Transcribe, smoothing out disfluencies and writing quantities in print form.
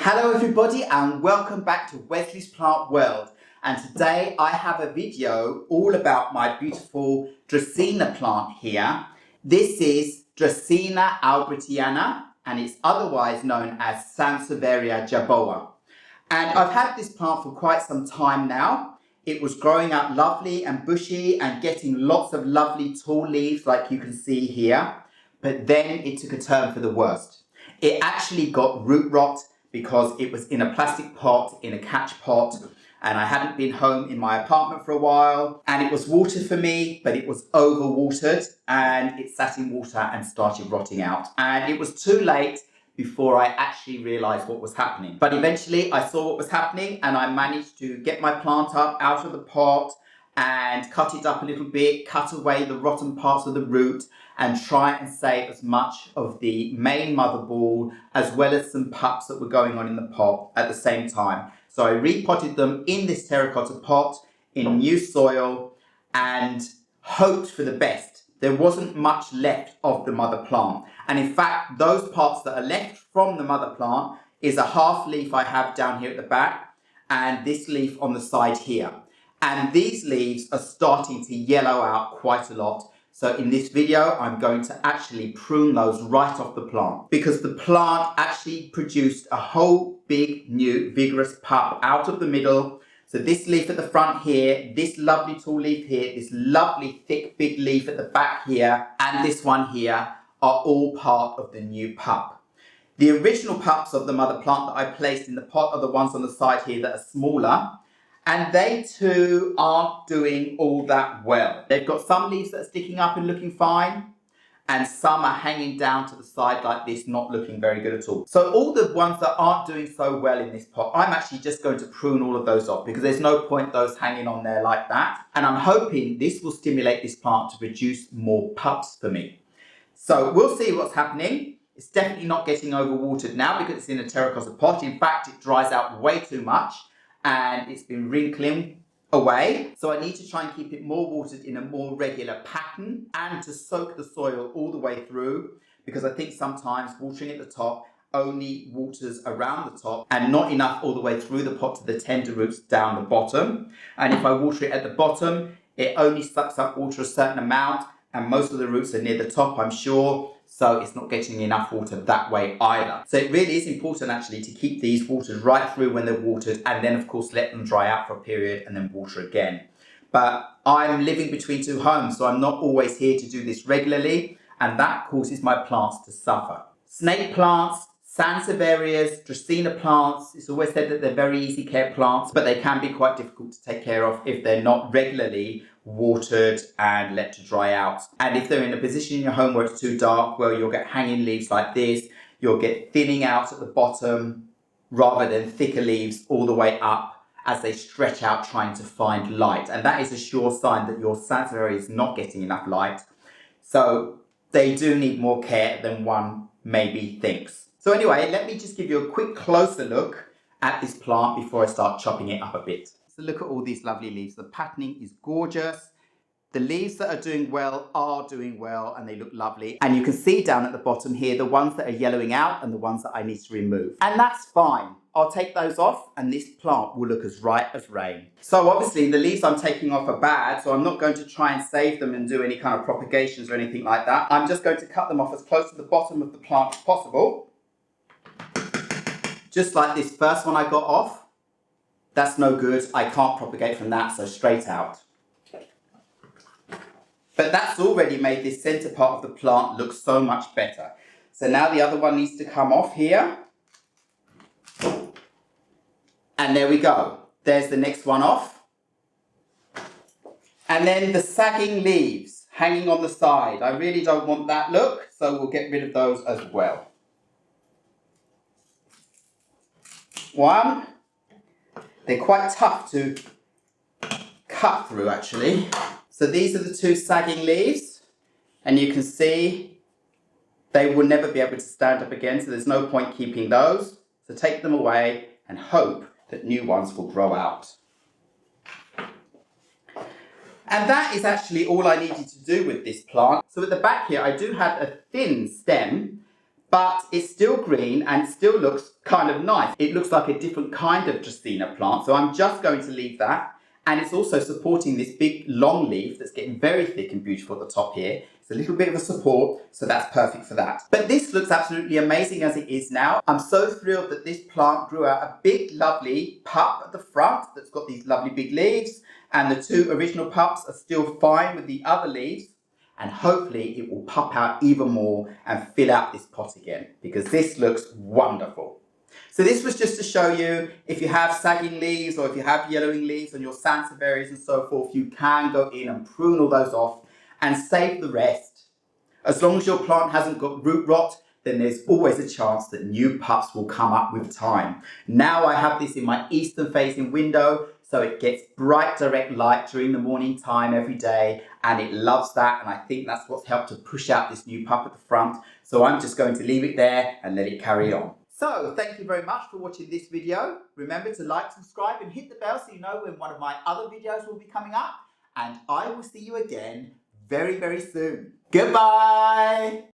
Hello everybody and welcome back to Wesley's Plant World, and today I have a video all about my beautiful Dracaena plant here. This is Dracaena aubrytiana and it's otherwise known as Sansevieria Jaboa. And I've had this plant for quite some time now. It was growing up lovely and bushy and getting lots of lovely tall leaves like you can see here, but then it took a turn for the worst. It actually got root rot because it was in a plastic pot, in a catch pot, and I hadn't been home in my apartment for a while, and it was watered for me, but it was overwatered and it sat in water and started rotting out. And it was too late before I actually realized what was happening. But eventually I saw what was happening and I managed to get my plant up out of the pot and cut it up a little bit, cut away the rotten parts of the root and try and save as much of the main mother ball as well as some pups that were going on in the pot at the same time. So I repotted them in this terracotta pot in new soil and hoped for the best. There wasn't much left of the mother plant. And in fact, those parts that are left from the mother plant is a half leaf I have down here at the back and this leaf on the side here. And these leaves are starting to yellow out quite a lot. So in this video, I'm going to actually prune those right off the plant because the plant actually produced a whole big new vigorous pup out of the middle. So this leaf at the front here, this lovely tall leaf here, this lovely thick big leaf at the back here, and this one here are all part of the new pup. The original pups of the mother plant that I placed in the pot are the ones on the side here that are smaller. And they too aren't doing all that well. They've got some leaves that are sticking up and looking fine, and some are hanging down to the side like this, not looking very good at all. So all the ones that aren't doing so well in this pot, I'm actually just going to prune all of those off because there's no point those hanging on there like that. And I'm hoping this will stimulate this plant to produce more pups for me. So we'll see what's happening. It's definitely not getting overwatered now because it's in a terracotta pot. In fact, it dries out way too much and it's been wrinkling away. So I need to try and keep it more watered in a more regular pattern and to soak the soil all the way through, because I think sometimes watering at the top only waters around the top and not enough all the way through the pot to the tender roots down the bottom. And if I water it at the bottom, it only sucks up water a certain amount and most of the roots are near the top, I'm sure. So it's not getting enough water that way either. So it really is important actually to keep these watered right through when they're watered and then of course let them dry out for a period and then water again. But I'm living between two homes, so I'm not always here to do this regularly, and that causes my plants to suffer. Snake plants, Sansevierias, Dracaena plants, it's always said that they're very easy care plants, but they can be quite difficult to take care of if they're not regularly watered and let to dry out. And if they're in a position in your home where it's too dark, well, you'll get hanging leaves like this, you'll get thinning out at the bottom rather than thicker leaves all the way up as they stretch out trying to find light. And that is a sure sign that your Sansevieria is not getting enough light. So they do need more care than one maybe thinks. So anyway, let me just give you a quick closer look at this plant before I start chopping it up a bit. So look at all these lovely leaves. The patterning is gorgeous. The leaves that are doing well and they look lovely. And you can see down at the bottom here, the ones that are yellowing out and the ones that I need to remove. And that's fine. I'll take those off and this plant will look as right as rain. So obviously the leaves I'm taking off are bad, so I'm not going to try and save them and do any kind of propagations or anything like that. I'm just going to cut them off as close to the bottom of the plant as possible. Just like this first one I got off. That's no good. I can't propagate from that, so straight out. But that's already made this center part of the plant look so much better. So now the other one needs to come off here. And there we go. There's the next one off. And then the sagging leaves hanging on the side. I really don't want that look, so we'll get rid of those as well. One. They're quite tough to cut through actually. So these are the two sagging leaves and you can see they will never be able to stand up again, so there's no point keeping those. So take them away and hope that new ones will grow out. And that is actually all I needed to do with this plant. So at the back here I do have a thin stem, but it's still green and still looks kind of nice. It looks like a different kind of Dracaena plant, so I'm just going to leave that. And it's also supporting this big long leaf that's getting very thick and beautiful at the top here. It's a little bit of a support, so that's perfect for that. But this looks absolutely amazing as it is now. I'm so thrilled that this plant grew out a big, lovely pup at the front that's got these lovely big leaves, and the two original pups are still fine with the other leaves. And hopefully it will pop out even more and fill out this pot again, because this looks wonderful. So this was just to show you, if you have sagging leaves or if you have yellowing leaves on your Sansevierias and so forth, you can go in and prune all those off and save the rest. As long as your plant hasn't got root rot, then there's always a chance that new pups will come up with time. Now I have this in my eastern facing window, so it gets bright direct light during the morning time every day, and it loves that, and I think that's what's helped to push out this new pup at the front. So I'm just going to leave it there and let it carry on. So thank you very much for watching this video. Remember to like, subscribe and hit the bell so you know when one of my other videos will be coming up, and I will see you again very, very soon. Goodbye!